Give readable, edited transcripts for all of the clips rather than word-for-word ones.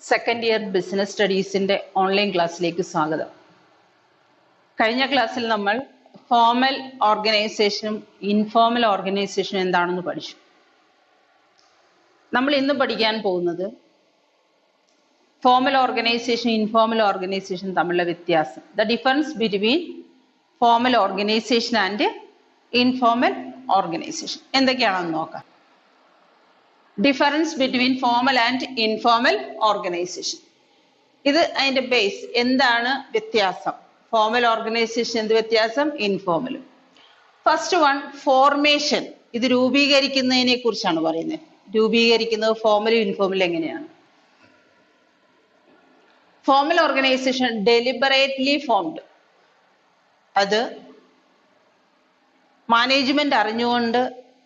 Second year business സ്റ്റഡീസിന്റെ online ക്ലാസ്സിലേക്ക് സ്വാഗതം. കഴിഞ്ഞ ക്ലാസ്സിൽ നമ്മൾ ഫോർമൽ ഓർഗനൈസേഷനും ഇൻഫോർമൽ ഓർഗനൈസേഷനും എന്താണെന്ന് പഠിച്ചു. നമ്മൾ ഇന്ന് പഠിക്കാൻ പോകുന്നത് ഫോർമൽ ഓർഗനൈസേഷൻ ഇൻഫോർമൽ ഓർഗനൈസേഷൻ തമ്മിലുള്ള വ്യത്യാസം, the difference between formal organisation and informal organisation എന്തൊക്കെയാണെന്ന് നോക്കാം. Difference between formal and informal organisation, ഇത് അതിന്റെ ബേസ്. എന്താണ് വ്യത്യാസം? ഫോർമൽ ഓർഗനൈസേഷൻ എന്ത് വ്യത്യാസം? ഇൻഫോർമലും. First one, formation. ഇത് രൂപീകരിക്കുന്നതിനെ കുറിച്ചാണ് പറയുന്നത്. രൂപീകരിക്കുന്നത് ഫോർമലും ഇൻഫോർമലും എങ്ങനെയാണ്? ഫോർമൽ ഓർഗനൈസേഷൻ ഡെലിബറേറ്റ്ലി ഫോംഡ്, അത് മാനേജ്മെന്റ് അറിഞ്ഞുകൊണ്ട്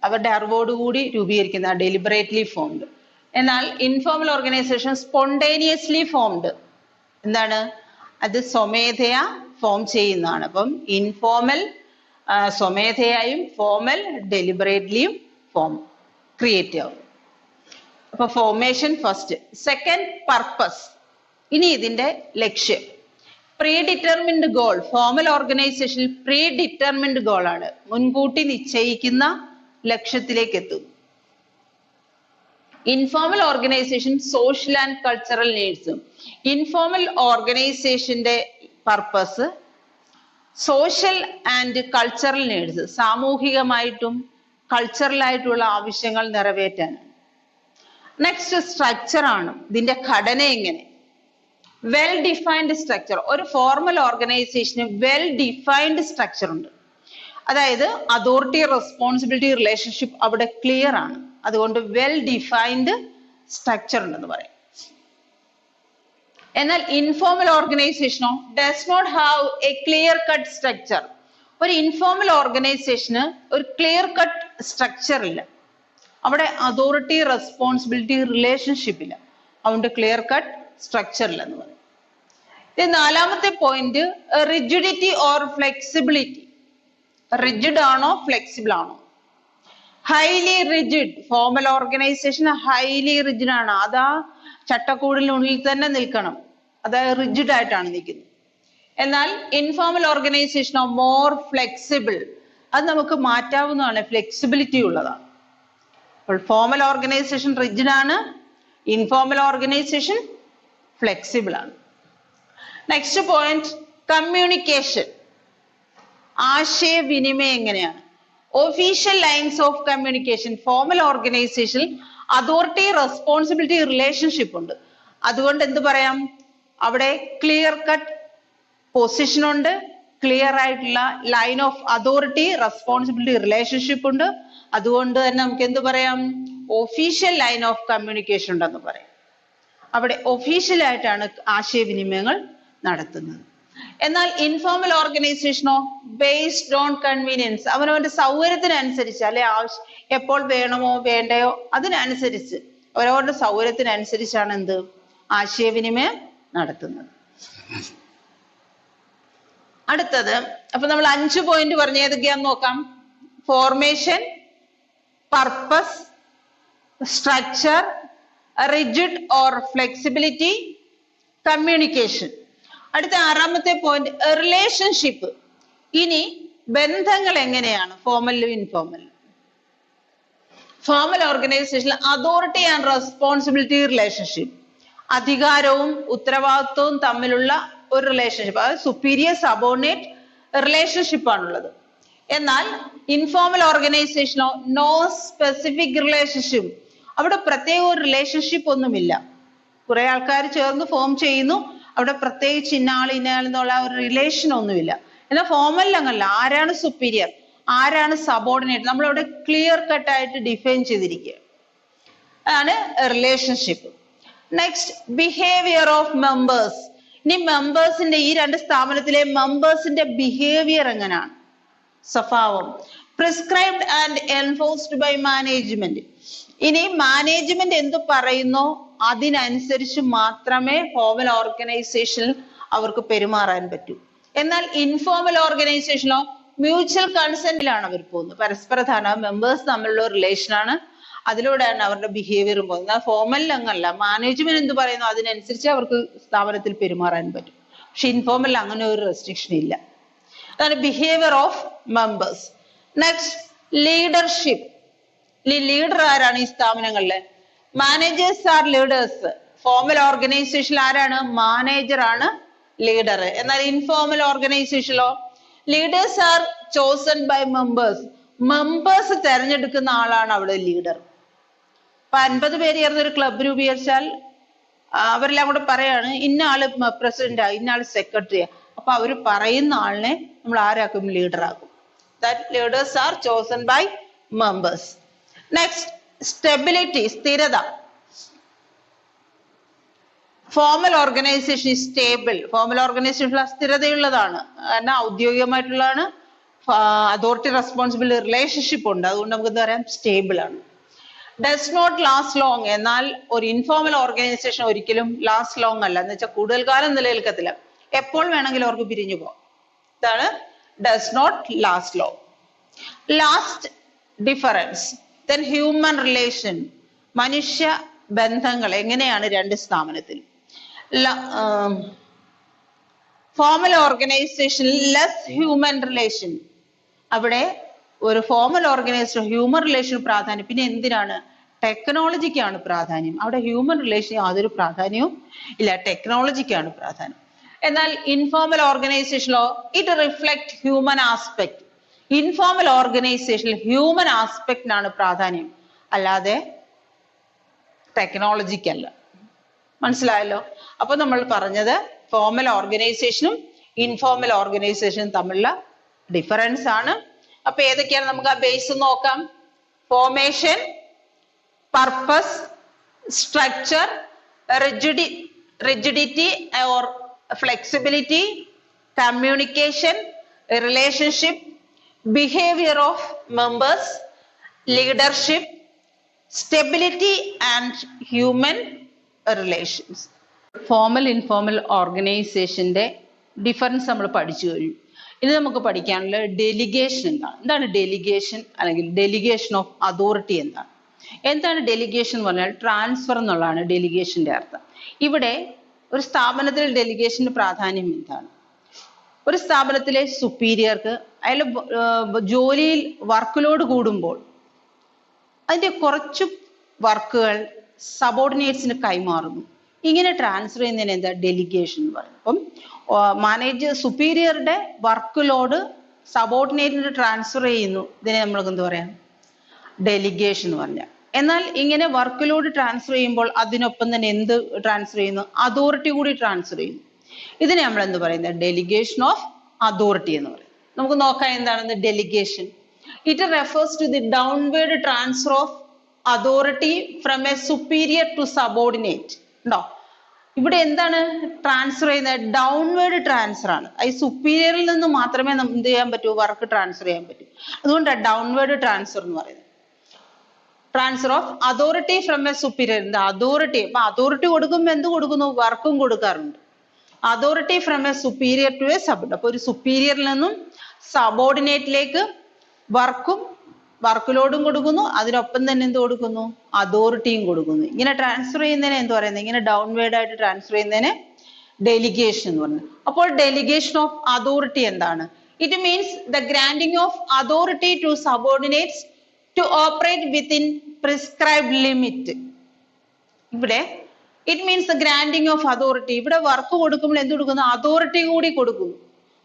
അവരുടെ അറിവോടുകൂടി രൂപീകരിക്കുന്ന ഡെലിബറേറ്റ്ലി ഫോംഡ്. എന്നാൽ ഇൻഫോർമൽ ഓർഗനൈസേഷൻ സ്പോണ്ടേനിയസ്ലി ഫോംഡ്. എന്താണ്? അത് സ്വമേധയാ ഫോം ചെയ്യുന്നതാണ്. അപ്പം ഇൻഫോർമൽ സ്വമേധയായും ഫോർമൽ ഡെലിബറേറ്റ്ലിയും ക്രിയേറ്റ് ആവും. അപ്പൊ ഫോർമേഷൻ ഫസ്റ്റ്. Second, purpose. ഇനി ഇതിന്റെ ലക്ഷ്യം. Predetermined goal. ഫോർമൽ ഓർഗനൈസേഷനിൽ പ്രീ ഡിറ്റർമിൻഡ് ഗോൾ ആണ്, മുൻകൂട്ടി നിശ്ചയിക്കുന്ന ലക്ഷ്യത്തിലേക്ക് എത്തുന്നു. Informal organisation social and cultural നീഡ്സും. ഇൻഫോർമൽ ഓർഗനൈസേഷന്റെ purpose social and cultural needs, സാമൂഹികമായിട്ടും കൾച്ചറലായിട്ടുള്ള ആവശ്യങ്ങൾ നിറവേറ്റാനാണ്. നെക്സ്റ്റ്, സ്ട്രക്ചർ ആണ്. ഇതിന്റെ ഘടന എങ്ങനെ? Well defined structure. ഒരു ഫോർമൽ ഓർഗനൈസേഷന് വെൽ ഡിഫൈൻഡ് സ്ട്രക്ചർ ഉണ്ട്. അതായത് അതോറിറ്റി റെസ്പോൺസിബിലിറ്റി റിലേഷൻഷിപ്പ് അവിടെ ക്ലിയർ ആണ്. അതുകൊണ്ട് വെൽ ഡിഫൈൻഡ് സ്ട്രക്ചർ ഉണ്ടെന്ന് പറയാം. എന്നാൽ informal ഓർഗനൈസേഷനോ does not have a clear cut structure. ഒരു ഇൻഫോർമൽ ഓർഗനൈസേഷന് ഒരു ക്ലിയർ കട്ട് സ്ട്രക്ചർ ഇല്ല. അവിടെ അതോറിറ്റി റെസ്പോൺസിബിലിറ്റി റിലേഷൻഷിപ്പ് ഇല്ല. അതുകൊണ്ട് ക്ലിയർ കട്ട് സ്ട്രക്ചർ ഇല്ലെന്ന് പറയും. നാലാമത്തെ point, rigidity or flexibility. Rigid ആണോ ഫ്ലെക്സിബിൾ ആണോ? Highly rigid. Formal organisation highly rigid ആണ്. അതാ ചട്ടക്കൂടിനുള്ളിൽ തന്നെ നിൽക്കണം, അതായത് റിജിഡ് ആയിട്ടാണ് നിൽക്കുന്നത്. എന്നാൽ ഇൻഫോർമൽ ഓർഗനൈസേഷനോ മോർ ഫ്ലെക്സിബിൾ, അത് നമുക്ക് മാറ്റാവുന്നതാണ്, ഫ്ലെക്സിബിലിറ്റി ഉള്ളതാണ്. അപ്പോൾ ഫോർമൽ ഓർഗനൈസേഷൻ റിജിഡ് ആണ്, ഇൻഫോർമൽ ഓർഗനൈസേഷൻ ഫ്ലെക്സിബിൾ ആണ്. Next point, communication. ആശയവിനിമയം എങ്ങനെയാണ്? Official lines of communication. Formal ഓർഗനൈസേഷനിൽ അതോറിറ്റി റെസ്പോൺസിബിലിറ്റി റിലേഷൻഷിപ്പ് ഉണ്ട്. അതുകൊണ്ട് എന്ത് പറയാം? അവിടെ ക്ലിയർ കട്ട് പൊസിഷൻ ഉണ്ട്, ക്ലിയർ ആയിട്ടുള്ള line of authority responsibility relationship ഉണ്ട്. അതുകൊണ്ട് തന്നെ നമുക്ക് എന്ത് പറയാം? ഒഫീഷ്യൽ ലൈൻ ഓഫ് കമ്മ്യൂണിക്കേഷൻ ഉണ്ടെന്ന് പറയാം. അവിടെ ഒഫീഷ്യൽ ആയിട്ടാണ് ആശയവിനിമയങ്ങൾ നടത്തുന്നത്. എന്നാൽ ഇൻഫോർമൽ ഓർഗനൈസേഷനോ ബേസ്ഡ് ഓൺ കൺവീനിയൻസ്. അവനവന്റെ സൗകര്യത്തിനനുസരിച്ച്, അല്ലെ എപ്പോൾ വേണമോ വേണ്ടയോ അതിനനുസരിച്ച്, അവരവരുടെ സൗകര്യത്തിനനുസരിച്ചാണ് എന്ത് ആശയവിനിമയം നടത്തുന്നത്. അടുത്തത്, അപ്പൊ നമ്മൾ 5 പോയിന്റ് പറഞ്ഞ ഏതൊക്കെയാന്ന് നോക്കാം. Formation, purpose, structure, rigid or flexibility, communication. അടുത്ത 6ാമത്തെ പോയിന്റ്, റിലേഷൻഷിപ്പ്. ഇനി ബന്ധങ്ങൾ എങ്ങനെയാണ് ഫോർമലും ഇൻഫോർമലും? ഫോർമൽ ഓർഗനൈസേഷനിൽ അതോറിറ്റി ആൻഡ് റെസ്പോൺസിബിലിറ്റി റിലേഷൻഷിപ്പ്, അധികാരവും ഉത്തരവാദിത്വവും തമ്മിലുള്ള ഒരു റിലേഷൻഷിപ്പ്, അതായത് സുപ്പീരിയർ സബോർഡിനേറ്റ് റിലേഷൻഷിപ്പ് ആണുള്ളത്. എന്നാൽ ഇൻഫോർമൽ ഓർഗനൈസേഷനോ നോ സ്പെസിഫിക് റിലേഷൻഷിപ്പ്, അവിടെ പ്രത്യേക ഒരു റിലേഷൻഷിപ്പ് ഒന്നുമില്ല. കുറെ ആൾക്കാർ ചേർന്ന് ഫോം ചെയ്യുന്നു, അവിടെ പ്രത്യേകിച്ച് ഇന്നാൾ എന്നുള്ള ഒരു റിലേഷൻ ഒന്നുമില്ല. എന്നാൽ ഫോർമലിൽ അങ്ങനല്ല. ആരാണ് സുപ്പീരിയർ, ആരാണ് സബോർഡിനേറ്റ്, നമ്മളവിടെ ക്ലിയർ കട്ട് ആയിട്ട് ഡിഫൈൻ ചെയ്തിരിക്കുക. അതാണ് relationship. Next, behaviour of members. ഇനി മെമ്പേഴ്സിന്റെ, ഈ 2 സ്ഥാപനത്തിലെ മെമ്പേഴ്സിന്റെ ബിഹേവിയർ എങ്ങനെയാണ്? സ്വഭാവം. Prescribed and enforced by management. ഇനി മാനേജ്മെന്റ് എന്ത് പറയുന്നോ അതിനനുസരിച്ച് മാത്രമേ ഫോർമൽ ഓർഗനൈസേഷനിൽ അവർക്ക് പെരുമാറാൻ പറ്റൂ. എന്നാൽ ഇൻഫോർമൽ ഓർഗനൈസേഷനോ മ്യൂച്വൽ കൺസെന്റിലാണ് അവർ പോകുന്നത്. പരസ്പര ധാരണ, മെമ്പേഴ്സ് തമ്മിലുള്ള റിലേഷൻ ആണ്. അതിലൂടെയാണ് അവരുടെ ബിഹേവിയറും പോകുന്നത്. ഫോർമൽ അങ്ങല്ല, മാനേജ്മെന്റ് എന്ത് പറയുന്നു അതിനനുസരിച്ച് അവർക്ക് സ്ഥാപനത്തിൽ പെരുമാറാൻ പറ്റും. പക്ഷെ ഇൻഫോർമൽ അങ്ങനെ ഒരു റെസ്ട്രിക്ഷൻ ഇല്ല. അതാണ് behaviour of members. Next leadership. Leader ആരാണ് ഈ സ്ഥാപനങ്ങളിലെ? Managers R leaders. ഫോർമൽ ഓർഗനൈസേഷനിൽ ആരാണ്? മാനേജർ ആണ് ലീഡർ. എന്നാൽ ഇൻഫോർമൽ ഓർഗനൈസേഷനിലോ leaders are chosen by members. Members തെരഞ്ഞെടുക്കുന്ന ആളാണ് അവിടെ ലീഡർ. ഇപ്പൊ 50 പേര് ചേർന്ന് ഒരു ക്ലബ് രൂപീകരിച്ചാൽ അവരെല്ലാം കൂടെ പറയാണ് ഇന്ന ആള് പ്രസിഡന്റാ, ഇന്ന ആള് സെക്രട്ടറിയാ. അപ്പൊ അവര് പറയുന്ന ആളിനെ നമ്മൾ ആരാക്കും? ലീഡർ ആക്കും. That leaders are chosen by members. Next stability, സ്ഥിരത. Formal organisation is stable. Formal organisation സ്ഥിരതയുള്ളതാണ്. കാരണം ഔദ്യോഗികമായിട്ടുള്ളതാണ്, അതോറിറ്റി റെസ്പോൺസിബിൾ റിലേഷൻഷിപ്പ് ഉണ്ട്. അതുകൊണ്ട് നമുക്ക് എന്താ പറയാം? സ്റ്റേബിൾ ആണ്. Does not last long. എന്നാൽ ഒരു ഇൻഫോർമൽ ഓർഗനൈസേഷൻ ഒരിക്കലും ലാസ്റ്റ് ലോങ് അല്ല. എന്ന് വെച്ചാൽ കൂടുതൽ കാലം നിലനിൽക്കത്തില്ല. എപ്പോൾ വേണമെങ്കിലും അവർക്ക് പിരിഞ്ഞു പോകാം. ഇതാണ് does not last long. Last difference. Then human relation. മനുഷ്യ ബന്ധങ്ങൾ എങ്ങനെയാണ് രണ്ട് സ്ഥാപനത്തിൽ? ഫോർമൽ ഓർഗനൈസേഷനിൽ ലെസ് ഹ്യൂമൻ റിലേഷൻ. അവിടെ ഒരു ഫോർമൽ ഓർഗനൈസേഷൻ ഹ്യൂമൻ റിലേഷൻ പ്രാധാന്യം. പിന്നെ എന്തിനാണ്? ടെക്നോളജിക്കാണ് പ്രാധാന്യം. അവിടെ ഹ്യൂമൻ റിലേഷൻ യാതൊരു പ്രാധാന്യവും ഇല്ല, ടെക്നോളജിക്കാണ് പ്രാധാന്യം. എന്നാൽ ഇൻഫോർമൽ ഓർഗനൈസേഷനിലോ it reflect human aspect. Informal ഓർഗനൈസേഷനിൽ ഹ്യൂമൻ ആസ്പെക്റ്റിനാണ് പ്രാധാന്യം, അല്ലാതെ ടെക്നോളജിക്കല്ല. മനസ്സിലായല്ലോ? അപ്പൊ നമ്മൾ പറഞ്ഞത് ഫോർമൽ ഓർഗനൈസേഷനും ഇൻഫോർമൽ ഓർഗനൈസേഷനും തമ്മിലുള്ള ഡിഫറൻസ് ആണ്. അപ്പൊ ഏതൊക്കെയാണ് നമുക്ക് ആ ബേസ് നോക്കാം. Formation, purpose, structure, rigidity or flexibility, communication, relationship, behaviour of members, leadership, stability and human relations. Formal informal ഓർഗനൈസേഷന്റെ ഡിഫറൻസ് നമ്മൾ പഠിച്ചു കഴിഞ്ഞു. ഇനി നമുക്ക് പഠിക്കാനുള്ള ഡെലിഗേഷൻ എന്താണ്? എന്താണ് ഡെലിഗേഷൻ അല്ലെങ്കിൽ ഡെലിഗേഷൻ ഓഫ് അതോറിറ്റി എന്താണ്? എന്താണ് ഡെലിഗേഷൻ എന്ന് പറഞ്ഞാൽ ട്രാൻസ്ഫർ എന്നുള്ളതാണ് ഡെലിഗേഷന്റെ അർത്ഥം. ഇവിടെ ഒരു സ്ഥാപനത്തിൽ ഡെലിഗേഷന് പ്രാധാന്യം എന്താണ്? ഒരു സ്ഥാപനത്തിലെ സുപ്പീരിയർക്ക് അയാൾ ജോലിയിൽ വർക്ക് ലോഡ് കൂടുമ്പോൾ അതിന്റെ കുറച്ച് വർക്കുകൾ സബോർഡിനേറ്റ്സിന് കൈമാറുന്നു. ഇങ്ങനെ ട്രാൻസ്ഫർ ചെയ്യുന്നതിന് എന്താ? ഡെലിഗേഷൻ എന്ന് പറയുന്നത്. അപ്പം സുപ്പീരിയറുടെ വർക്ക് ലോഡ് സബോർഡിനേറ്റിന് ട്രാൻസ്ഫർ ചെയ്യുന്നു. ഇതിനെ നമ്മൾക്ക് എന്താ പറയാം? ഡെലിഗേഷൻ എന്ന് പറഞ്ഞാൽ. എന്നാൽ ഇങ്ങനെ വർക്ക് ലോഡ് ട്രാൻസ്ഫർ ചെയ്യുമ്പോൾ അതിനൊപ്പം തന്നെ എന്ത് ട്രാൻസ്ഫർ ചെയ്യുന്നു? അതോറിറ്റി കൂടി ട്രാൻസ്ഫർ ചെയ്യുന്നു. ഇതിനെ നമ്മൾ എന്ത് പറയുന്നത്? ഡെലിഗേഷൻ ഓഫ് അതോറിറ്റി എന്ന് പറയും. നമുക്ക് നോക്കാം എന്താണ് delegation. It refers to the downward transfer of authority from a superior to subordinate. ഉണ്ടോ? ഇവിടെ എന്താണ് ട്രാൻസ്ഫർ ചെയ്യുന്നത്? ഡൗൺവേർഡ് ട്രാൻസ്ഫർ ആണ്. ഈ സുപ്പീരിയറിൽ നിന്ന് മാത്രമേ എന്ത് ചെയ്യാൻ പറ്റൂ? വർക്ക് ട്രാൻസ്ഫർ ചെയ്യാൻ പറ്റൂ. അതുകൊണ്ടാണ് ഡൗൺവേർഡ് ട്രാൻസ്ഫർ എന്ന് പറയുന്നത്. Transfer of authority from a superior. എന്താ അതോറിറ്റി? അപ്പൊ അതോറിറ്റി കൊടുക്കുമ്പോൾ എന്ത് കൊടുക്കുന്നു? വർക്കും കൊടുക്കാറുണ്ട്. Authority from a superior to a subordinate. അപ്പൊ ഒരു സുപ്പീരിയറിൽ നിന്നും സബോർഡിനേറ്റിലേക്ക് വർക്ക് ലോഡും കൊടുക്കുന്നു, അതിനൊപ്പം തന്നെ എന്ത് കൊടുക്കുന്നു? അതോറിറ്റിയും കൊടുക്കുന്നു. ഇങ്ങനെ ട്രാൻസ്ഫർ ചെയ്യുന്നതിനെ എന്ത് പറയുന്നത്? ഇങ്ങനെ ഡൗൺവേർഡ് ആയിട്ട് ട്രാൻസ്ഫർ ചെയ്യുന്നതിനെ ഡെലിഗേഷൻ എന്ന് പറയുന്നത്. അപ്പോൾ ഡെലിഗേഷൻ ഓഫ് അതോറിറ്റി എന്താണ്? It means the granting of authority to subordinates to operate within prescribed limit. ഇവിടെ it means the granting of authority. ഇവിടെ വർക്ക് കൊടുക്കുമ്പോൾ എന്ത് കൊടുക്കുന്നു? അതോറിറ്റി കൂടി കൊടുക്കുന്നു.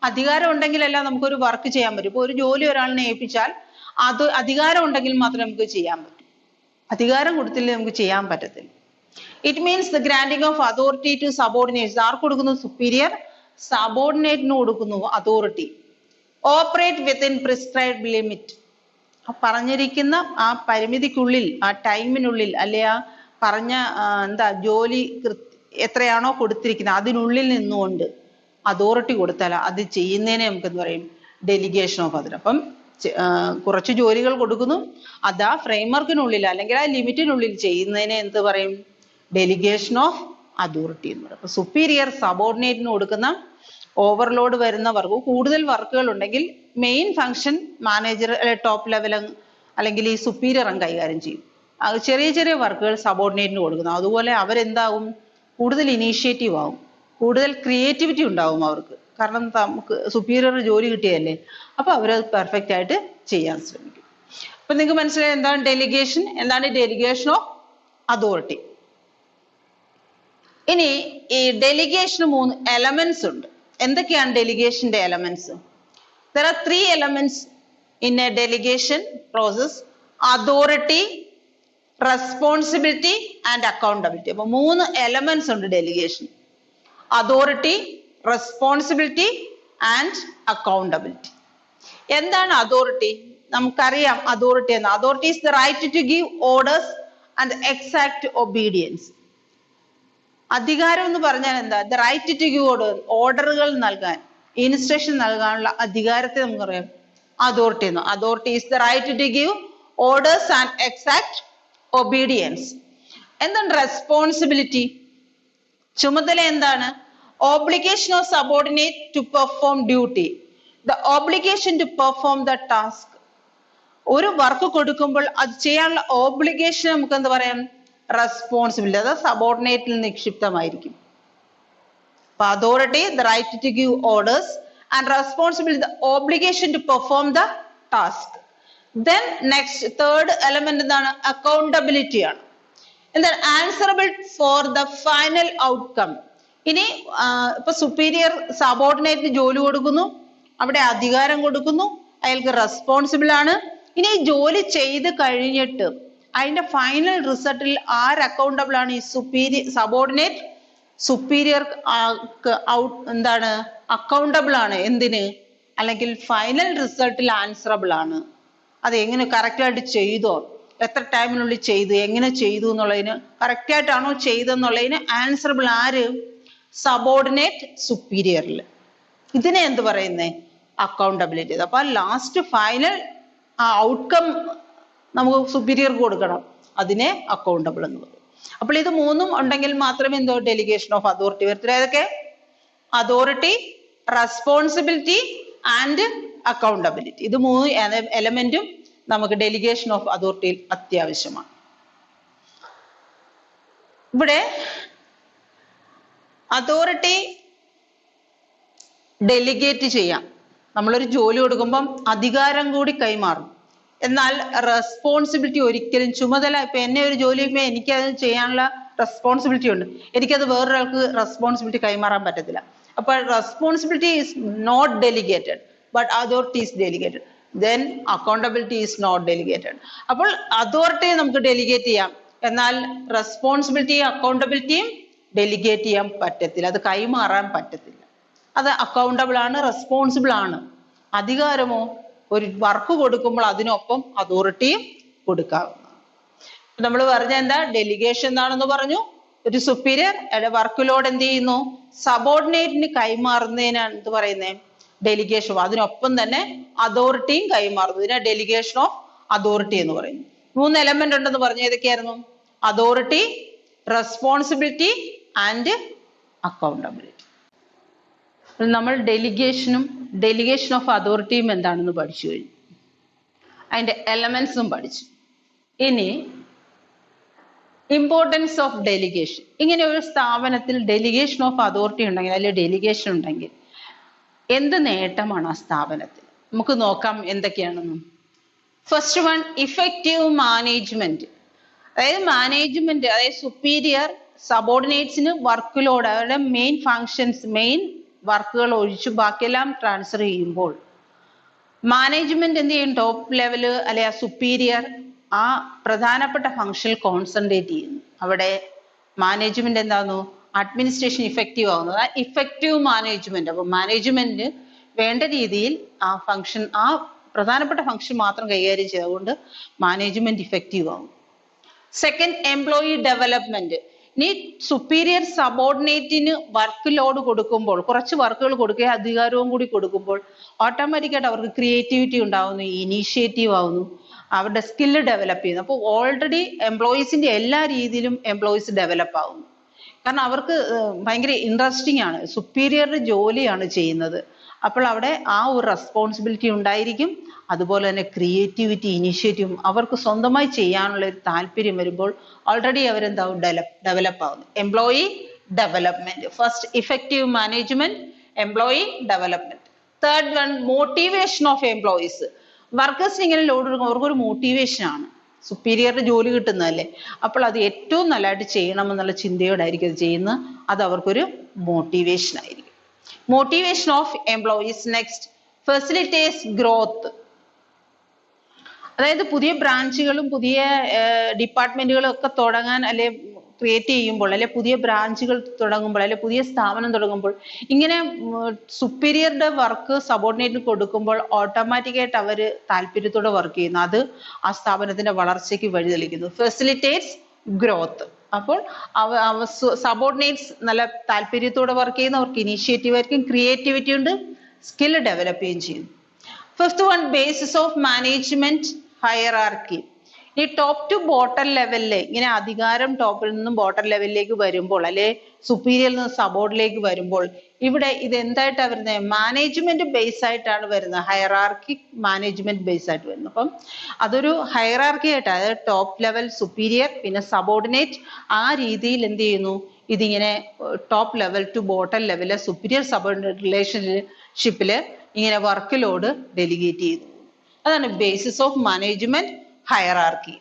അധികാരം ഉണ്ടെങ്കിലല്ല നമുക്കൊരു വർക്ക് ചെയ്യാൻ പറ്റും. ഇപ്പൊ ഒരു ജോലി ഒരാളിനെ ഏൽപ്പിച്ചാൽ അത് അധികാരം ഉണ്ടെങ്കിൽ മാത്രമേ നമുക്ക് ചെയ്യാൻ പറ്റൂ. അധികാരം കൊടുത്തില്ലേ നമുക്ക് ചെയ്യാൻ പറ്റത്തില്ല. It means the granting of authority to subordinates. ആർക്ക് കൊടുക്കുന്നു? സുപ്പീരിയർ സബോർഡിനേറ്റിന് കൊടുക്കുന്നു authority. Operate within prescribed limit. പറഞ്ഞിരിക്കുന്ന ആ പരിമിതിക്കുള്ളിൽ, ആ ടൈമിനുള്ളിൽ, അല്ലെ ആ പറഞ്ഞ ജോലി എത്രയാണോ കൊടുത്തിരിക്കുന്നത് അതിനുള്ളിൽ നിന്നുകൊണ്ട് അതോറിറ്റി കൊടുത്താൽ അത് ചെയ്യുന്നതിനെ നമുക്ക് എന്ത് പറയും? Delegation of authority. അപ്പം കുറച്ച് ജോലികൾ കൊടുക്കുന്നു, അത് ആ ഫ്രെയിംവർക്കിനുള്ളിൽ അല്ലെങ്കിൽ ആ ലിമിറ്റിനുള്ളിൽ ചെയ്യുന്നതിനെ എന്ത് പറയും? ഡെലിഗേഷൻ ഓഫ് അതോറിറ്റി എന്ന് പറയും. അപ്പൊ സുപ്പീരിയർ സബോർഡിനേറ്റിന് കൊടുക്കുന്ന ഓവർലോഡ് വരുന്ന വർക്ക്, കൂടുതൽ വർക്കുകൾ ഉണ്ടെങ്കിൽ main function manager top level അല്ലെങ്കിൽ ഈ സുപ്പീരിയർ കൈകാര്യം ചെയ്യും. ചെറിയ ചെറിയ വർക്കുകൾ സബോർഡിനേറ്റിന് കൊടുക്കുന്നത്. അതുപോലെ അവരെന്താവും, കൂടുതൽ ഇനീഷ്യേറ്റീവ് ആവും, കൂടുതൽ ക്രിയേറ്റിവിറ്റി ഉണ്ടാവും അവർക്ക്. കാരണം നമുക്ക് സുപ്പീരിയർ ജോലി കിട്ടിയതല്ലേ, അപ്പൊ അവരത് പെർഫെക്റ്റ് ആയിട്ട് ചെയ്യാൻ ശ്രമിക്കും. അപ്പൊ നിങ്ങൾക്ക് മനസ്സിലായി എന്താണ് ഡെലിഗേഷൻ, എന്താണ് ഡെലിഗേഷൻ ഓഫ് അതോറിറ്റി. ഇനി ഈ ഡെലിഗേഷന് 3 എലമെന്റ്സ് ഉണ്ട്. എന്തൊക്കെയാണ് ഡെലിഗേഷന്റെ elements? There are 3 elements in a delegation process: authority, responsibility and accountability. അപ്പൊ 3 എലമെന്റ്സ് ഉണ്ട് delegation: authority, responsibility and accountability. എന്താണ് അതോറിറ്റി? നമുക്കറിയാം അതോറിറ്റി എന്ന്. Authority is the right to give orders and exact obedience. അധികാരം എന്ന് പറഞ്ഞാൽ എന്താ? The right to give orders, ഓർഡറുകൾ നൽകാൻ, ഇൻസ്ട്രക്ഷൻ നൽകാനുള്ള അധികാരത്തെ നമുക്കറിയാം അതോറിറ്റി എന്ന്. Authority is the right to give orders and exact obedience. എന്താണ് റെസ്പോൺസിബിലിറ്റി? ചുമതല എന്താണ്? Obligation of subordinate to perform duty. The obligation to perform the task. ഒരു വർക്ക് കൊടുക്കുമ്പോൾ അത് ചെയ്യാനുള്ള ഓബ്ലിഗേഷൻ നമുക്ക് എന്താ പറയാം? റെസ്പോൺസിബിലിറ്റി. അത് സബോർഡിനേറ്റിൽ നിക്ഷിപ്തമായിരിക്കും. Authority, the right to give orders, and responsibility, the obligation to perform the task. Then next, third element എന്താണ്? അക്കൗണ്ടബിലിറ്റി ആണ്. എന്താണ്? Answerable for the final outcome. ഇനി ഇപ്പൊ സുപ്പീരിയർ സബോർഡിനേറ്റിന് ജോലി കൊടുക്കുന്നു, അവിടെ അധികാരം കൊടുക്കുന്നു, അയാൾക്ക് റെസ്പോൺസിബിൾ ആണ്. ഇനി ഈ ജോലി ചെയ്ത് കഴിഞ്ഞിട്ട് അതിന്റെ ഫൈനൽ റിസൾട്ടിൽ ആര് അക്കൗണ്ടബിൾ ആണ്? ഈ സബോർഡിനേറ്റ് സുപ്പീരിയർ എന്താണ്? അക്കൗണ്ടബിൾ ആണ്. എന്തിന്? അല്ലെങ്കിൽ ഫൈനൽ റിസൾട്ടിൽ ആൻസറബിൾ ആണ്. അത് എങ്ങനെ കറക്റ്റ് ആയിട്ട് ചെയ്തോ, എത്ര ടൈമിനുള്ളിൽ ചെയ്തു, എങ്ങനെ ചെയ്തു എന്നുള്ളതിന്, കറക്റ്റ് ആയിട്ടാണോ ചെയ്തെന്നുള്ളതിന് ആൻസറബിൾ ആര്? സബോർഡിനേറ്റ് സുപ്പീരിയറിൽ. ഇതിനെ എന്ത് പറയുന്നേ? അക്കൗണ്ടബിലിറ്റി. അപ്പൊ ലാസ്റ്റ് ഫൈനൽ ഔട്ട്കം നമുക്ക് സുപ്പീരിയർക്ക് കൊടുക്കണം, അതിനെ അക്കൗണ്ടബിൾ എന്ന് പറയും. അപ്പോൾ ഇത് 3 ഉണ്ടെങ്കിൽ മാത്രമേ എന്തോ ഡെലിഗേഷൻ ഓഫ് അതോറിറ്റി വരത്തില്ല. ഏതൊക്കെ? Authority, responsibility and accountability. ഇത് 3 എലമെന്റും നമുക്ക് ഡെലിഗേഷൻ ഓഫ് അതോറിറ്റിയിൽ അത്യാവശ്യമാണ്. ഇവിടെ അതോറിറ്റി ഡെലിഗേറ്റ് ചെയ്യാം. നമ്മളൊരു ജോലി കൊടുക്കുമ്പം അധികാരം കൂടി കൈമാറും. എന്നാൽ റെസ്പോൺസിബിലിറ്റി ഒരിക്കലും, ചുമതല, ഇപ്പൊ എന്നെ ഒരു ജോലി ചെയ്യുമ്പോൾ എനിക്കത് ചെയ്യാനുള്ള റെസ്പോൺസിബിലിറ്റി ഉണ്ട്, എനിക്കത് വേറൊരാൾക്ക് റെസ്പോൺസിബിലിറ്റി കൈമാറാൻ പറ്റത്തില്ല. അപ്പൊ responsibility is not delegated, but authority is delegated. Then accountability is not delegated. അപ്പോൾ അതോറിറ്റി നമുക്ക് ഡെലിഗേറ്റ് ചെയ്യാം, എന്നാൽ റെസ്പോൺസിബിലിറ്റിയും അക്കൗണ്ടബിലിറ്റിയും ഡെലിഗേറ്റ് ചെയ്യാൻ പറ്റത്തില്ല, അത് കൈമാറാൻ പറ്റത്തില്ല. അത് അക്കൗണ്ടബിൾ ആണ്, റെസ്പോൺസിബിൾ ആണ്. അധികാരമോ ഒരു വർക്ക് കൊടുക്കുമ്പോൾ അതിനൊപ്പം അതോറിറ്റിയും കൊടുക്കാവുന്നതാണ്. നമ്മൾ പറഞ്ഞ എന്താ? ഡെലിഗേഷൻ എന്താണെന്ന് പറഞ്ഞു. ഒരു സുപ്പീരിയർ വർക്ക് ലോഡ് എന്ത് ചെയ്യുന്നു? സബോർഡിനേറ്റിന് കൈമാറുന്നതിനാണ് എന്ത് പറയുന്നത്? ഡെലിഗേഷൻ. അതിനൊപ്പം തന്നെ അതോറിറ്റിയും കൈമാറുന്നു, ഇതിനെ ഡെലിഗേഷൻ ഓഫ് അതോറിറ്റി എന്ന് പറയുന്നു. 3 എലമെന്റ് ഉണ്ടെന്ന് പറഞ്ഞു. ഏതൊക്കെയായിരുന്നു? Authority, responsibility and accountability. നമ്മൾ ഡെലിഗേഷൻ ഓഫ് അതോറിറ്റിയും എന്താണെന്ന് പഠിച്ചു കഴിഞ്ഞു, അതിന്റെ എലമെന്റ്സും പഠിച്ചു. ഇനി ഇമ്പോർട്ടൻസ് ഓഫ് ഡെലിഗേഷൻ. ഇങ്ങനെ ഒരു സ്ഥാപനത്തിൽ ഡെലിഗേഷൻ ഓഫ് അതോറിറ്റി ഉണ്ടെങ്കിൽ, അല്ലെങ്കിൽ ഡെലിഗേഷൻ ഉണ്ടെങ്കിൽ എന്ത് നേട്ടമാണ് ആ സ്ഥാപനത്തിൽ? നമുക്ക് നോക്കാം എന്തൊക്കെയാണെന്നും. First one, effective management. അതായത് മാനേജ്മെന്റ്, അതായത് സുപ്പീരിയർ സബോർഡിനേറ്റ്സിന് വർക്ക് ലോഡ്, അവരുടെ മെയിൻ ഫങ്ഷൻസ്, മെയിൻ വർക്കുകൾ ഒഴിച്ച് ബാക്കിയെല്ലാം ട്രാൻസ്ഫർ ചെയ്യുമ്പോൾ മാനേജ്മെന്റ് എന്ത് ചെയ്യും? ടോപ്പ് ലെവല് അല്ലെ ആ സുപ്പീരിയർ ആ പ്രധാനപ്പെട്ട ഫങ്ഷനിൽ കോൺസെൻട്രേറ്റ് ചെയ്യുന്നു. അവിടെ മാനേജ്മെന്റ് എന്താകുന്നു? അഡ്മിനിസ്ട്രേഷൻ ഇഫക്റ്റീവ് ആവുന്നു. ആ ഇഫക്റ്റീവ് മാനേജ്മെന്റ്. അപ്പൊ മാനേജ്മെന്റ് വേണ്ട രീതിയിൽ ആ ഫങ്ഷൻ, ആ പ്രധാനപ്പെട്ട ഫങ്ഷൻ മാത്രം കൈകാര്യം ചെയ്തുകൊണ്ട് മാനേജ്മെന്റ് ഇഫക്റ്റീവ് ആവും. Second, employee development. ഇനി സുപ്പീരിയർ സബോർഡിനേറ്റിന് വർക്ക് ലോഡ് കൊടുക്കുമ്പോൾ, കുറച്ച് വർക്കുകൾ കൊടുക്കുക, അധികാരവും കൂടി കൊടുക്കുമ്പോൾ ഓട്ടോമാറ്റിക്കായിട്ട് അവർക്ക് ക്രിയേറ്റിവിറ്റി ഉണ്ടാവുന്നു, ഇനീഷ്യേറ്റീവ് ആവുന്നു, അവരുടെ സ്കില്ല് ഡെവലപ്പ് ചെയ്യുന്നു. അപ്പോൾ ഓൾറെഡി എംപ്ലോയീസിന്റെ എല്ലാ രീതിയിലും എംപ്ലോയീസ് ഡെവലപ്പ് ആവുന്നു. കാരണം അവർക്ക് ഭയങ്കര ഇൻട്രസ്റ്റിംഗ് ആണ്, സുപ്പീരിയറുടെ ജോലിയാണ് ചെയ്യുന്നത്. അപ്പോൾ അവിടെ ആ ഒരു റെസ്പോൺസിബിലിറ്റി ഉണ്ടായിരിക്കും. അതുപോലെ തന്നെ ക്രിയേറ്റിവിറ്റി, ഇനിഷ്യേറ്റീവും അവർക്ക് സ്വന്തമായി ചെയ്യാനുള്ള ഒരു താല്പര്യം വരുമ്പോൾ ഓൾറെഡി അവരെന്താവും ഡെവലപ്പ് ആവുന്നു. Employee development. First effective management, employee development. Third one motivation of employees. വർക്കേഴ്സിന് ഇങ്ങനെ ലോഡ് കൊടുക്കുമ്പോൾ അവർക്കൊരു മോട്ടിവേഷൻ ആണ്. സുപ്പീരിയറിന്റെ ജോലി കിട്ടുന്നതല്ലേ, അപ്പോൾ അത് ഏറ്റവും നല്ലതായിട്ട് ചെയ്യണമെന്നുള്ള ചിന്തയോടായിരിക്കും അത് ചെയ്യുന്നത്. അത് അവർക്കൊരു മോട്ടിവേഷൻ ആയിരിക്കും. Motivation of employees. Next facilitates growth. അതായത് പുതിയ ബ്രാഞ്ചുകളും പുതിയ ഡിപ്പാർട്ട്മെന്റുകളും ഒക്കെ തുടങ്ങാൻ അല്ലെ ക്രിയേറ്റ് ചെയ്യുമ്പോൾ, അല്ലെ പുതിയ ബ്രാഞ്ചുകൾ തുടങ്ങുമ്പോൾ, അല്ലെ പുതിയ സ്ഥാപനം തുടങ്ങുമ്പോൾ ഇങ്ങനെ സുപ്പീരിയറുടെ വർക്ക് സബോർഡിനേറ്റിന് കൊടുക്കുമ്പോൾ ഓട്ടോമാറ്റിക്കായിട്ട് അവർ താല്പര്യത്തോടെ വർക്ക് ചെയ്യുന്നു. അത് ആ സ്ഥാപനത്തിന്റെ വളർച്ചയ്ക്ക് വഴിതെളിക്കുന്നു. Facilitates growth. അപ്പോൾ സബോർഡിനേറ്റ്സ് നല്ല താല്പര്യത്തോടെ വർക്ക് ചെയ്യുന്നു, അവർക്ക് ഇനീഷ്യേറ്റീവ് ആയിരിക്കും, ക്രിയേറ്റിവിറ്റി ഉണ്ട്, സ്കിൽ ഡെവലപ്പ് ചെയ്യുകയും ചെയ്യുന്നു. Fifth one basis of management hierarchy. ഈ ടോപ്പ് ടു ബോട്ടം ലെവലില് ഇങ്ങനെ അധികാരം ടോപ്പിൽ നിന്നും ബോട്ടം ലെവലിലേക്ക് വരുമ്പോൾ, അല്ലെ സുപ്പീരിയറിൽ നിന്ന് സബോർഡിലേക്ക് വരുമ്പോൾ ഇവിടെ ഇത് എന്തായിട്ടാണ് വരുന്നത്? മാനേജ്മെന്റ് ബേസ് ആയിട്ടാണ് വരുന്നത്. ഹയറാർക്കി മാനേജ്മെന്റ് ബേസ് ആയിട്ട് വരുന്നത്. അപ്പം അതൊരു ഹയറാർക്കി ആയിട്ട്, അതായത് ടോപ്പ് ലെവൽ സുപ്പീരിയർ പിന്നെ സബോർഡിനേറ്റ്, ആ രീതിയിൽ എന്ത് ചെയ്യുന്നു? ഇതിങ്ങനെ top level to bottom level superior subordinate റിലേഷൻഷിപ്പില് ഇങ്ങനെ വർക്ക് ലോഡ് ഡെലിഗേറ്റ് ചെയ്യുന്നു. അതാണ് basis of management hierarchy.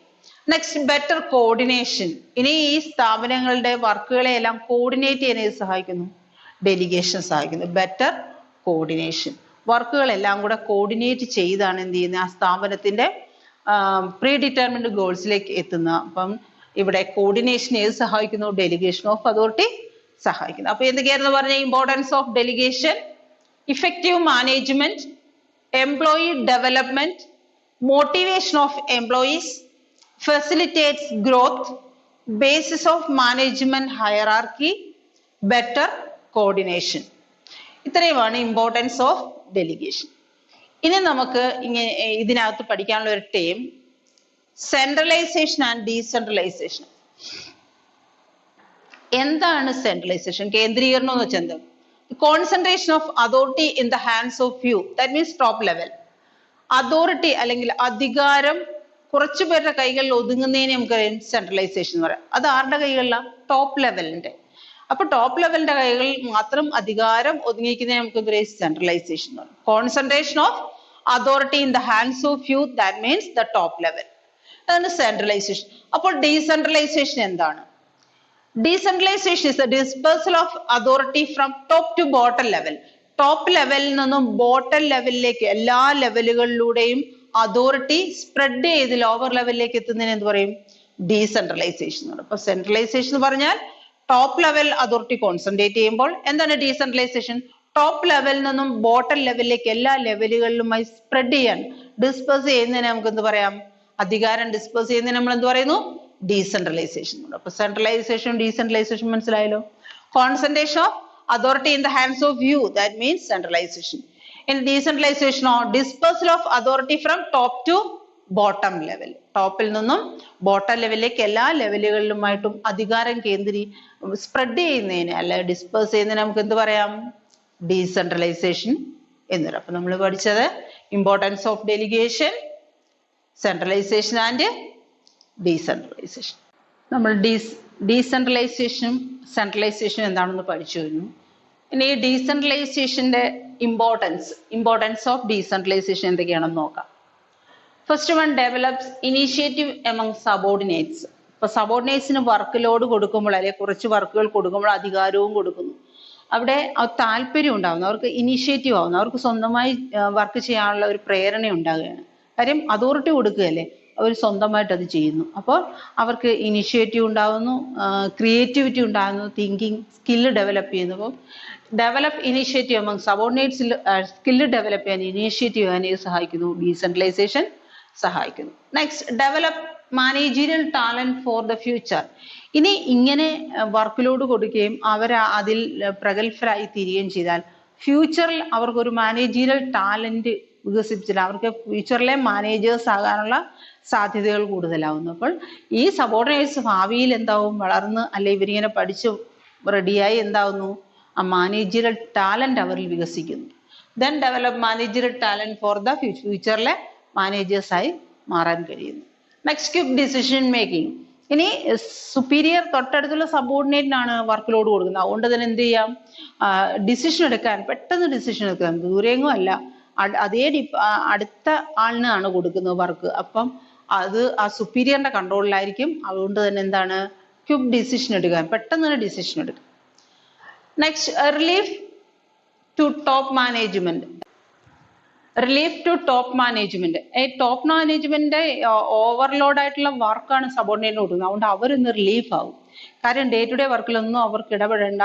Next better coordination. ഇനി ഈ സ്ഥാപനങ്ങളുടെ വർക്കുകളെ എല്ലാം കോർഡിനേറ്റ് ചെയ്യാൻ സഹായിക്കുന്നു, ഡെലിഗേഷൻ സഹായിക്കുന്നു. ബെറ്റർ കോർഡിനേഷൻ, വർക്കുകളെല്ലാം കൂടെ കോർഡിനേറ്റ് ചെയ്താണ് എന്ത് ചെയ്യുന്നത്? ആ സ്ഥാപനത്തിന്റെ പ്രീ ഡിറ്റർമിൻഡ് ഗോൾസിലേക്ക് എത്തുന്നത്. അപ്പം ഇവിടെ കോർഡിനേഷൻ ഏത് സഹായിക്കുന്നു? ഡെലിഗേഷൻ ഓഫ് അതോറിറ്റി സഹായിക്കുന്നു. അപ്പൊ എന്തൊക്കെയായിരുന്നു പറഞ്ഞ? Importance of delegation, effective management, employee development, motivation of employees, facilitates growth, basis of management hierarchy, better coordination. ഇത്രയുമാണ് ഇമ്പോർട്ടൻസ് ഓഫ് ഡെലിഗേഷൻ. ഇനി നമുക്ക് ഇങ്ങനെ ഇതിനകത്ത് പഠിക്കാനുള്ള ഒരു ടേം സെൻട്രലൈസേഷൻ ആൻഡ് ഡീസെൻട്രലൈസേഷൻ. എന്താണ് സെൻട്രലൈസേഷൻ? കേന്ദ്രീകരണം എന്ന് വെച്ചാൽ എന്താണ്? Concentration of authority in the hands of few, that means top level. Authority അല്ലെങ്കിൽ അധികാരം കുറച്ചു പേരുടെ കൈകളിൽ ഒതുങ്ങുന്നതിനെ നമുക്ക് സെൻട്രലൈസേഷൻ എന്ന് പറയാം. അത് ആരുടെ കൈകളിലാണ്? ടോപ്പ് ലെവലിന്റെ. അപ്പൊ ടോപ്പ് ലെവലിന്റെ കൈകളിൽ മാത്രം അധികാരം ഒതുങ്ങിയിരിക്കുന്നതിനെ നമുക്ക് സെൻട്രലൈസേഷൻ എന്ന് പറയും. Concentration of authority in the hands of few, that means the top level. അതാണ് സെൻട്രലൈസേഷൻ. അപ്പോൾ ഡീസെൻട്രലൈസേഷൻ എന്താണ്? Decentralization is the dispersal of authority from top to bottom level. Top ലെവലിൽ നിന്നും ബോട്ടം ലെവലിലേക്ക് എല്ലാ ലെവലുകളിലൂടെയും അതോറിറ്റി സ്പ്രെഡ് ചെയ്ത് ലോവർ ലെവലിലേക്ക് എത്തുന്നതിന് എന്ത് പറയും? ഡീസെൻട്രലൈസേഷൻ എന്ന് പറയും. അപ്പൊ സെൻട്രലൈസേഷൻ എന്ന് പറഞ്ഞാൽ ടോപ്പ് ലെവൽ അതോറിറ്റി കോൺസെൻട്രേറ്റ് ചെയ്യുമ്പോൾ. എന്താണ് ഡീസെൻട്രലൈസേഷൻ? ടോപ്പ് ലെവലിൽ നിന്നും ബോട്ടം ലെവലിലേക്ക് എല്ലാ ലെവലുകളിലുമായി സ്പ്രെഡ് ചെയ്യാൻ, ഡിസ്പേഴ്സ് ചെയ്യുന്നതിന് നമുക്ക് എന്ത് പറയാം? അധികാരം ഡിസ്പേഴ്സ് ചെയ്യുന്നതിന് നമ്മൾ എന്ത് പറയുന്നു? ഡീസെൻട്രലൈസേഷൻ. അപ്പൊ സെൻട്രലൈസേഷൻ ഡീസെൻട്രലൈസേഷൻ മനസ്സിലായല്ലോ. Concentration of authority in the hands of few, that means centralization. In decentralization or dispersal of authority from top to bottom level. ടോപ്പിൽ നിന്നും ബോട്ടം ലെവലിലേക്ക് എല്ലാ ലെവലുകളിലുമായിട്ടും അധികാരം സ്പ്രെഡ് ചെയ്യുന്നതിന് അല്ലെ ഡിസ്പേഴ്സ് ചെയ്യുന്നതിന് നമുക്ക് എന്ത് പറയാം? ഡീസെൻട്രലൈസേഷൻ എന്ന് പറയാം. അപ്പൊ നമ്മൾ പഠിച്ചത് importance of delegation, centralisation and decentralisation. നമ്മൾ ഡീസെൻട്രലൈസേഷനും സെൻട്രലൈസേഷനും എന്താണെന്ന് പഠിച്ചു കഴിഞ്ഞു. ഇനി ഈ ഡീസെൻട്രലൈസേഷന്റെ ഇമ്പോർട്ടൻസ് ഓഫ് ഡീസെൻട്രലൈസേഷൻ എന്തൊക്കെയാണെന്ന് നോക്കാം. First one, develops initiative among subordinates. ഇപ്പൊ സബോർഡിനേറ്റ്സിന് വർക്ക് ലോഡ് കൊടുക്കുമ്പോൾ അല്ലെങ്കിൽ കുറച്ച് വർക്കുകൾ കൊടുക്കുമ്പോൾ അധികാരവും കൊടുക്കുന്നു. അവിടെ താല്പര്യം ഉണ്ടാവുന്നു, അവർക്ക് ഇനീഷ്യേറ്റീവ് ആവുന്നു, അവർക്ക് സ്വന്തമായി വർക്ക് ചെയ്യാനുള്ള ഒരു പ്രേരണ ഉണ്ടാകുകയാണ്. കാര്യം അതോറിറ്റി കൊടുക്കുകയല്ലേ, അവർ സ്വന്തമായിട്ട് അത് ചെയ്യുന്നു. അപ്പോൾ അവർക്ക് ഇനിഷ്യേറ്റീവ് ഉണ്ടാകുന്നു, ക്രിയേറ്റിവിറ്റി ഉണ്ടാകുന്നു, തിങ്കിങ് സ്കില്ല് ഡെവലപ്പ് ചെയ്യുന്നു. അപ്പോൾ ഡെവലപ്പ് ഇനീഷ്യേറ്റീവ് എമംഗ് സബോർഡിനേറ്റ്സിൽ സ്കില്ല് ഡെവലപ്പ് ചെയ്യാൻ, ഇനീഷ്യേറ്റീവ് ചെയ്യാൻ സഹായിക്കുന്നു, ഡീസെൻട്രലൈസേഷൻ സഹായിക്കുന്നു. Next, develop managerial talent for the future. ഇനി ഇങ്ങനെ വർക്ക് ലോഡ് കൊടുക്കുകയും അവർ അതിൽ പ്രഗത്ഭരായി തീരുകയും ചെയ്താൽ ഫ്യൂച്ചറിൽ അവർക്കൊരു മാനേജീരിയൽ ടാലന്റ് വികസിപ്പിച്ചില്ല, അവർക്ക് ഫ്യൂച്ചറിലെ മാനേജേഴ്സ് ആകാനുള്ള സാധ്യതകൾ കൂടുതലാവുന്നു. അപ്പോൾ ഈ സബോർഡിനേറ്റ്സ് ഭാവിയിൽ എന്താവും? വളർന്ന് അല്ലെ ഇവരിങ്ങനെ പഠിച്ച് റെഡിയായി എന്താവുന്നു? ആ മാനേജീരിയൽ ടാലന്റ് അവരിൽ വികസിക്കുന്നു. then develop managerial talent for the ഫ്യൂച്ചറിലെ മാനേജേഴ്സ് ആയി മാറാൻ കഴിയുന്നു. Next quick decision making. ഇനി സുപ്പീരിയർ തൊട്ടടുത്തുള്ള സബോർഡിനേറ്റിനാണ് വർക്ക് ലോഡ് കൊടുക്കുന്നത്. അതുകൊണ്ട് തന്നെ എന്ത് ചെയ്യാം, ഡിസിഷൻ എടുക്കാൻ പെട്ടെന്ന് ഡിസിഷൻ എടുക്കാൻ, ദൂരെങ്ങും അല്ല, അതേ അടുത്ത ആളിനാണ് കൊടുക്കുന്നത് വർക്ക്. അപ്പം അത് ആ സുപ്പീരിയറിന്റെ കൺട്രോളിലായിരിക്കും. അതുകൊണ്ട് തന്നെ എന്താണ്, ക്വിക്ക് ഡിസിഷൻ എടുക്കാൻ, പെട്ടെന്ന് തന്നെ ഡിസിഷൻ എടുക്കാം. Next relief to top management. Relief to top management. Top management overload ആയിട്ടുള്ള വർക്കാണ് സബോർഡിനേറ്റിന് കൊടുക്കുന്നത്. അതുകൊണ്ട് അവരൊന്ന് റിലീഫ് ആവും. കാര്യം ഡേ ടു ഡേ വർക്കിലൊന്നും അവർക്ക് ഇടപെടേണ്ട.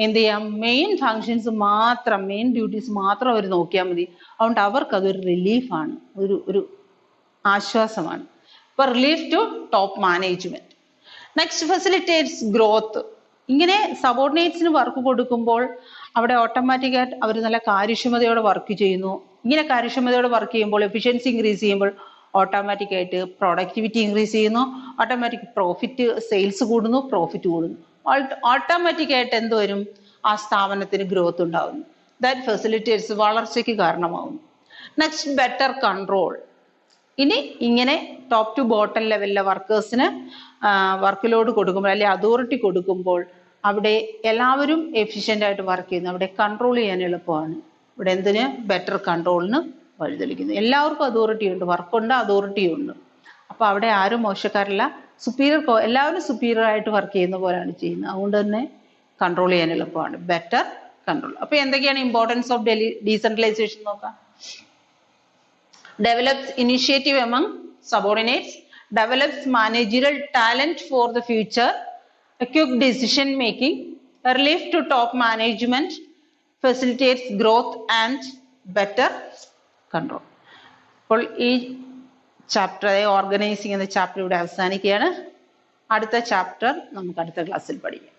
എന്ത് ചെയ്യാം, മെയിൻ ഫങ്ഷൻസ് മാത്രം, മെയിൻ ഡ്യൂട്ടീസ് മാത്രം അവർ നോക്കിയാൽ മതി. അതുകൊണ്ട് അവർക്ക് അതൊരു റിലീഫാണ്, ഒരു ആശ്വാസമാണ്. ഇപ്പൊ relief to top management. Next facilitates growth. ഇങ്ങനെ സബോർഡിനേറ്റ്സിന് വർക്ക് കൊടുക്കുമ്പോൾ അവിടെ ഓട്ടോമാറ്റിക്കായിട്ട് അവർ നല്ല കാര്യക്ഷമതയോടെ വർക്ക് ചെയ്യുന്നു. ഇങ്ങനെ കാര്യക്ഷമതയോടെ വർക്ക് ചെയ്യുമ്പോൾ, എഫിഷ്യൻസി ഇൻക്രീസ് ചെയ്യുമ്പോൾ ഓട്ടോമാറ്റിക്കായിട്ട് പ്രൊഡക്ടിവിറ്റി ഇൻക്രീസ് ചെയ്യുന്നു, ഓട്ടോമാറ്റിക് പ്രോഫിറ്റ്, സെയിൽസ് കൂടുന്നു, പ്രോഫിറ്റ് കൂടുന്നു. ഓട്ടോമാറ്റിക്കായിട്ട് എന്ത് വരും, ആ സ്ഥാപനത്തിന് ഗ്രോത്ത് ഉണ്ടാകുന്നു. ദാറ്റ് ഫെസിലിറ്റേറ്റ്സ് വളർച്ചയ്ക്ക് കാരണമാകുന്നു. Next better control. ഇനി ഇങ്ങനെ ടോപ്പ് ടു ബോട്ടം ലെവലിലെ വർക്കേഴ്സിന് വർക്ക് ലോഡ് കൊടുക്കുമ്പോൾ അല്ലെങ്കിൽ അതോറിറ്റി കൊടുക്കുമ്പോൾ അവിടെ എല്ലാവരും എഫിഷ്യൻ്റ് ആയിട്ട് വർക്ക് ചെയ്യുന്നു. അവിടെ കൺട്രോൾ ചെയ്യാൻ എളുപ്പമാണ്. ഇവിടെ എന്തിന്, ബെറ്റർ കൺട്രോളിന് വഴിതെളിക്കുന്നു. എല്ലാവർക്കും അതോറിറ്റി ഉണ്ട്, വർക്കുണ്ട്, അതോറിറ്റിയും ഉണ്ട്. അപ്പൊ അവിടെ ആരും മോശക്കാരല്ല, സുപ്പീരിയർ, എല്ലാവരും സുപ്പീരിയർ ആയിട്ട് വർക്ക് ചെയ്യുന്ന പോലെയാണ് ചെയ്യുന്നത്. അതുകൊണ്ട് തന്നെ കൺട്രോൾ ചെയ്യാൻ എളുപ്പമാണ്, ബെറ്റർ കൺട്രോൾ. അപ്പൊ എന്തൊക്കെയാണ് ഇമ്പോർട്ടൻസ് ഓഫ് ഡീസെൻട്രലൈസേഷൻ നോക്കാം. develops initiative among subordinates, develops managerial talent for the future, a quick decision making, a relief to top management, facilitates growth and better control. അപ്പോൾ ഈ ചാപ്റ്റർ, ഓർഗനൈസിംഗ് എന്ന chapter ഇവിടെ അവസാനിക്കുകയാണ്. അടുത്ത chapter നമുക്ക് അടുത്ത ക്ലാസ്സിൽ പഠിക്കാം.